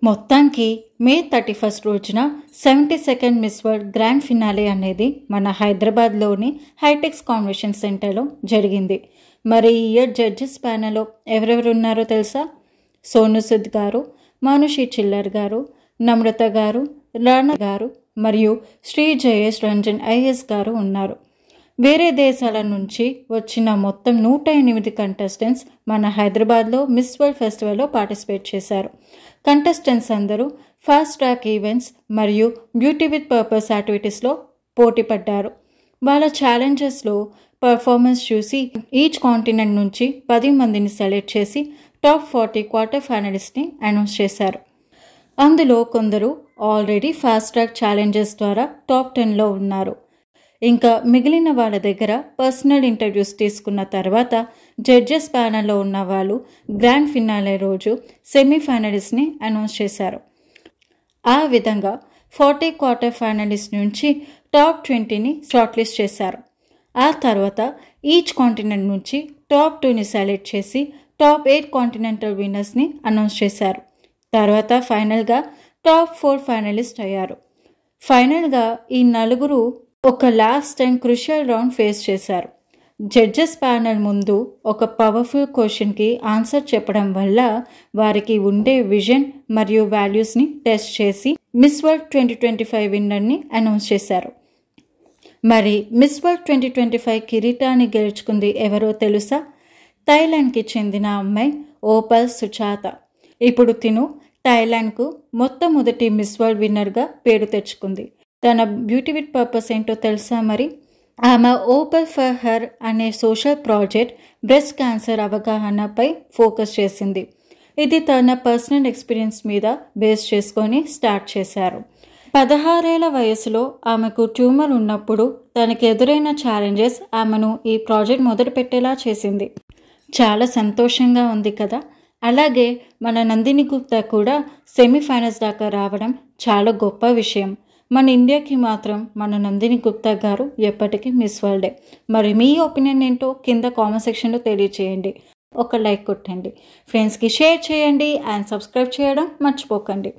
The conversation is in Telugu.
మొత్తానికి మే 31 రోజున 72nd miss world grand finale అనేది మన హైదరాబాద్లోని హైటెక్స్ కాన్వెన్షన్ సెంటర్లో జరిగింది. మరి ఈ ఇయర్ జడ్జెస్ ప్యానెల్లో ఎవరెవరు ఉన్నారో తెలుసా? సోను సూద్ గారు, మానుషి చిల్లర్ గారు, నమ్రత గారు, రాణా గారు మరియు శ్రీ జయేష్ రంజన్ ఐఎస్ గారు ఉన్నారు. వేరే దేశాల నుంచి వచ్చిన మొత్తం 108 కంటెస్టెంట్స్ మన హైదరాబాద్లో మిస్ వరల్డ్ ఫెస్టివల్లో పార్టిసిపేట్ చేశారు. కంటెస్టెంట్స్ అందరూ ఫాస్ట్ ట్రాక్ ఈవెంట్స్ మరియు బ్యూటీ విత్ పర్పస్ యాక్టివిటీస్లో పోటీ పడ్డారు. వాళ్ళ ఛాలెంజెస్లో పర్ఫార్మెన్స్ చూసి ఈచ్ కాంటినెంట్ నుంచి 10 మందిని సెలెక్ట్ చేసి టాప్ 40 క్వార్టర్ ఫైనలిస్ట్ని అనౌన్స్ చేశారు. అందులో కొందరు ఆల్రెడీ ఫాస్ట్ ట్రాక్ ఛాలెంజెస్ ద్వారా టాప్ 10లో ఉన్నారు. ఇంకా మిగిలిన వాళ్ళ దగ్గర పర్సనల్ ఇంటర్వ్యూస్ తీసుకున్న తర్వాత జడ్జెస్ ప్యానెల్లో ఉన్న వాళ్ళు గ్రాండ్ ఫినాలే రోజు సెమీఫైనలిస్ట్ని అనౌన్స్ చేశారు. ఆ విధంగా 40 క్వార్టర్ ఫైనలిస్ట్ నుంచి టాప్ 20ని షార్ట్ లిస్ట్ చేశారు. ఆ తర్వాత ఈచ్ కాంటినెంట్ నుంచి టాప్ 2ని సెలెక్ట్ చేసి టాప్ 8 కాంటినెంటల్ విన్నర్స్ని అనౌన్స్ చేశారు. తర్వాత ఫైనల్గా టాప్ 4 ఫైనలిస్ట్ అయ్యారు. ఫైనల్గా ఈ నలుగురు ఒక last and crucial round face చేశారు. జడ్జెస్ ప్యానెల్ ముందు ఒక పవర్ఫుల్ క్వశ్చన్కి ఆన్సర్ చెప్పడం వల్ల వారికి ఉండే విజన్ మరియు వాల్యూస్ని టెస్ట్ చేసి మిస్ వరల్డ్ 2025 విన్నర్ని అనౌన్స్ చేశారు. మరి మిస్ వరల్డ్ 2025 కిరీటాన్ని గెలుచుకుంది ఎవరో తెలుసా? థాయిలాండ్కి చెందిన అమ్మాయి ఓపల్ సుచాత. ఇప్పుడు తిను థాయిలాండ్కు మొట్టమొదటి మిస్ వరల్డ్ విన్నర్గా పేరు తెచ్చుకుంది. తన బ్యూటీ విత్ పర్పస్ ఏంటో తెలుసా? మరి ఆమె ఓపల్ ఫర్ హర్ అనే సోషల్ ప్రాజెక్ట్ బ్రెస్ట్ క్యాన్సర్ అవగాహనపై ఫోకస్ చేసింది. ఇది తన పర్సనల్ ఎక్స్పీరియన్స్ మీద బేస్ చేసుకొని స్టార్ట్ చేశారు. 16 ఏళ్ల వయసులో ఆమెకు ట్యూమర్ ఉన్నప్పుడు తనకు ఎదురైన ఛాలెంజెస్ ఆమెను ఈ ప్రాజెక్ట్ మొదలుపెట్టేలా చేసింది. చాలా సంతోషంగా ఉంది కదా. అలాగే మన నందిని గుప్తా కూడా సెమీఫైనల్స్ దాకా రావడం చాలా గొప్ప విషయం. మన ఇండియాకి మాత్రం మన నందిని గుప్తా గారు ఎప్పటికీ మిస్ వరల్డే. మరి మీ ఒపీనియన్ ఏంటో కింద కామెంట్ సెక్షన్లో తెలియచేయండి. ఒక లైక్ కొట్టండి, ఫ్రెండ్స్కి షేర్ చేయండి అండ్ సబ్స్క్రైబ్ చేయడం మర్చిపోకండి.